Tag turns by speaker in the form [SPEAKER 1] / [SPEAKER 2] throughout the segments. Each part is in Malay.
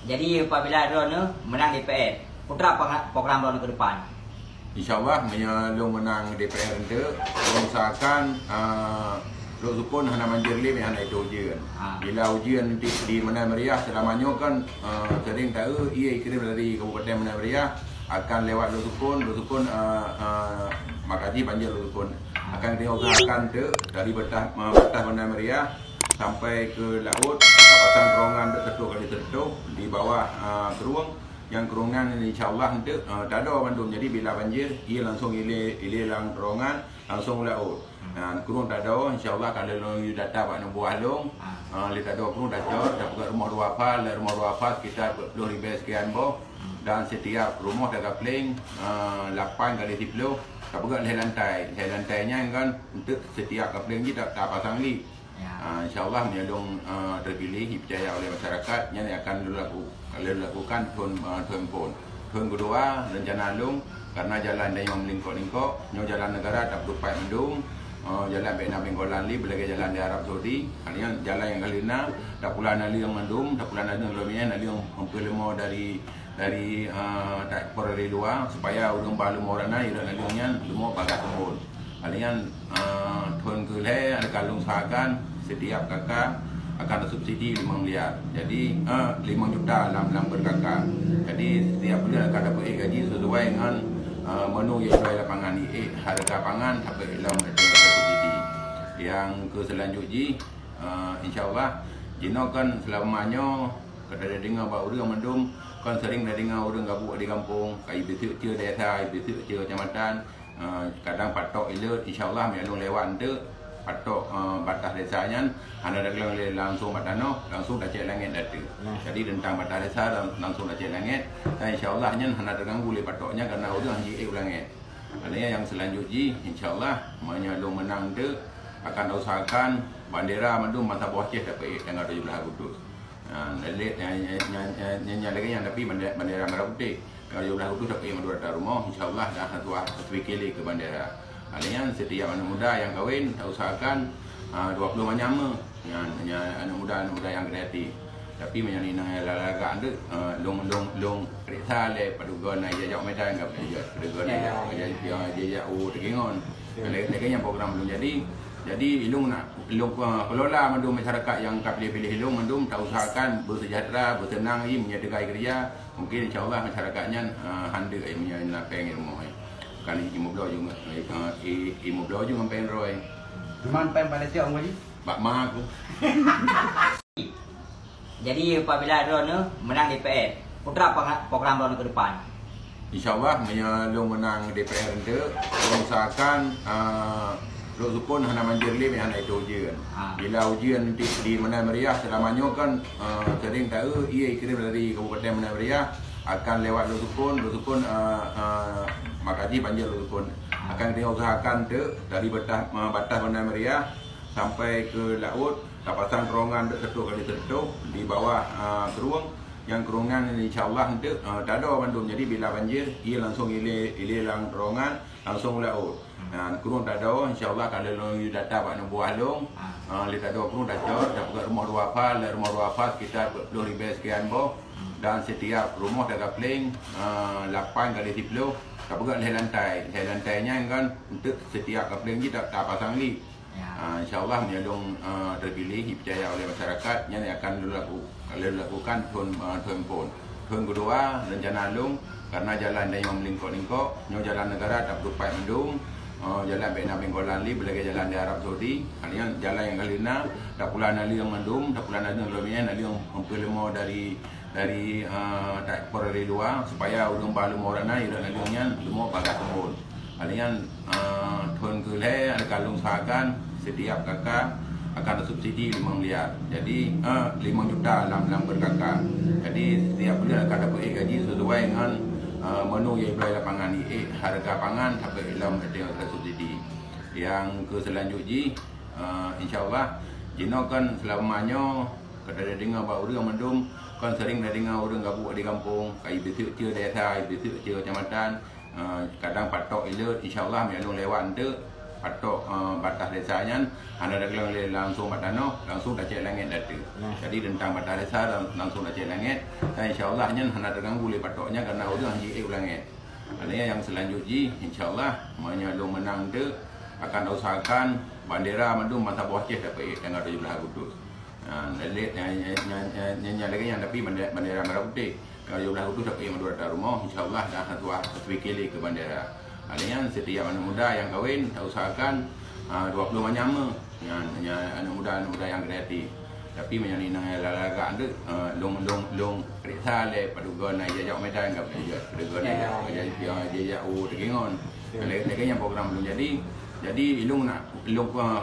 [SPEAKER 1] Jadi apabila Ron menang DPR, putra program Ron ke depan?
[SPEAKER 2] InsyaAllah menyalung menang DPR itu, usahakan Lok Sukun hana manjir lim yang itu ujian. Bila ujian di Menai Meriah selamanya kan sering tahu ia kirim dari Kabupaten Menai Meriah akan lewat Lok Sukun Makaji banjir Lok Sukun akan diusahakan dari betah Menai Meriah sampai ke laut, kawasan terowongan tertutup kali tertutup di bawah keruang. Yang kerungan ini insyaAllah tak ada Bandung. Jadi bila banjir, ia langsung hilang terowongan, langsung laut. Kurung tak ada, insyaAllah kalau you data Pak Nombor Alung, tak ada kurung tak buat rumah dua fas sekitar 20,000 sekian boh. Dan setiap rumah tak kapling 8 kali 10, tak buat lantainya kan untuk setiap kapling ni tak pasang lift. InsyaAllah menyalung terpilih dipercaya oleh masyarakat yang akan dilakukan tahun pun. Tahun kedua rencana Alung karena jalan dia yang melingkuk-lingkuk, jalan negara tak berupaya mendung, jalan Vietnam Bengkolan li belagi jalan di Arab Saudi. Hanya jalan yang kalina tak pula nali yang mendung, tak pula nali yang lumian, nali yang mempelemo dari tak dari luar supaya urang balu morana ira nalinya semua bagas semua. Kalian tahun kelih ada kalung sahakan setiap kakak akan subsidi 5 miliar. Jadi 5 juta dalam berkakak. Jadi setiap bulan akan dapat gaji sesuai dengan menu yang jual lapangan ni. Harga pangan sampai dalam subsidi. Yang ke selanjutnya insyaAllah Jino kan selamanya kada dengar bahawa orang mendum kan sering dengar orang gabuk di kampung kai besuk cia desa, besuk cia kecamatan. Kadang patok ilut insyaAllah melalui lewat tu patok batas desanya anda dah langsung batano langsung dah cek langit datu. Jadi tentang batas desa langsung dah cek langit dan insyaAllah nya anda terganggu oleh patoknya karena orang hiji langit. Maknanya yang selanjutnya insyaAllah menyalung menang tu akan usahakan bandera mendung masa bawah cek dapat tanggal 17 Agustus. Yang lagi yang tapi bandera merah putih. Kalau 17 Agustus dapat yang dua rumah insyaAllah dah satu kali ke bandera. Kalian setiap anak muda yang kahwin usahakan 20 macam anak muda yang kreatif. Tapi menyanyi nang lalaga ande long periksa le paduga na jajak medan enggak paduga na jajak tegingon. Lagi yang program belum jadi ilung kelola mendung masyarakat yang pilih ilung mendung tak usahakan bersejahtera bersenang ini menyediakan kerja. Mungkin insyaAllah masyarakatnya handal menyediakan rumah. Kan imu belaw juga pengen roy.
[SPEAKER 3] Man pengen pada siap ngaji?
[SPEAKER 2] Bak mah aku.
[SPEAKER 1] Jadi apabila Ron menang DPR, putra program Ron ke depan?
[SPEAKER 2] InsyaAllah menyalung menang DPR itu, usahakan Lok Sukun hana manjir lim yang itu ujian. Bila ujian di Menai Meriah selamanya kan sering tahu ia kirim dari Kabupaten Menai Meriah akan lewat Lok Sukun Makaji banjir Lok Sukun akan diusahakan dari batas Menai Meriah sampai ke laut, kawasan terowongan tertutup kali tertutup di bawah keruang. Yang kerungan ini insyaAllah tak ada Bandung. Jadi bila banjir ia langsung hilang terowongan, langsung laut. Kurung tak ada, insyaAllah kalau you data Pak Nombor Alung, tak ada kurung tak buat rumah dua fas sekitar 20,000 sekian boh. Dan setiap rumah tak kapling 8 kali 10, tak buat lantainya kan untuk setiap kapling ni tak pasang lift. InsyaAllah menyalung terpilih dipercaya oleh masyarakat yang akan dilakukan tahun pun. Tahun kedua rencana Alung karena jalan dia yang melingkuk-lingkuk, jalan negara tak berupaya mendung, jalan Vietnam Bengkolan li belagi jalan di Arab Saudi. Hanya jalan yang kalina tak pula nali yang mendung, tak pula nali yang lumian, nali yang mempelemo dari tak dari luar supaya urang balu morana ira nalinya semua bagas semua. Kalian tahun kelih ada kalung sahakan setiap kakak akan subsidi 5 miliar. Jadi 5 juta dalam berkakak. Jadi setiap bulan akan dapat gaji sesuai dengan menu yang jual lapangan ni. Harga pangan sampai dalam subsidi. Yang ke selanjutnya insyaAllah Jino kan selamanya kada dengar bahawa orang mendung kan sering dengar orang gabuk di kampung kai besuk cia desa, besuk cia kecamatan. Kadang patok ilut insyaAllah melalui lewat tu patok batas desanya anda dah langsung batano langsung dah cek langit data. Jadi tentang batas desa langsung dah cek langit dan insyaallah nya anda terganggu oleh patoknya karena orang haji langit. Adanya yang selanjutnya insyaallah menyalung menang tu akan usahakan bandera mandum masa buah ceh dapat tanggal 17 Agustus. Lelit yang lagi yang tapi bandera merah putih. Kalau 17 Agustus dapat yang dua rumah insyaallah dah satu kali ke bandera. Adanya setiap anak muda yang kahwin usahakan 20 manyama anak muda yang kreatif. Tapi menyanyi nang lalaga ande long kereta le paduga na jajak medan enggak boleh paduga na jajak tegengon. Lagi yang program belum jadi ilung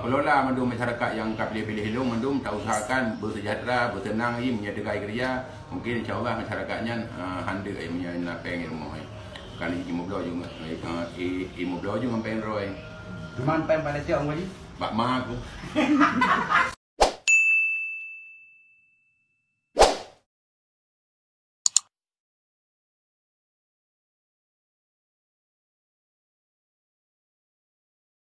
[SPEAKER 2] kelola mandum masyarakat yang pilih ilung mandum tak usahakan bersejahtera bertenang ini menyediakan kerja mungkin insyaallah masyarakatnya handal yang pengen rumah kali imu blo juga pengen roy
[SPEAKER 3] Teman pen pada siang lagi.
[SPEAKER 2] Bak mak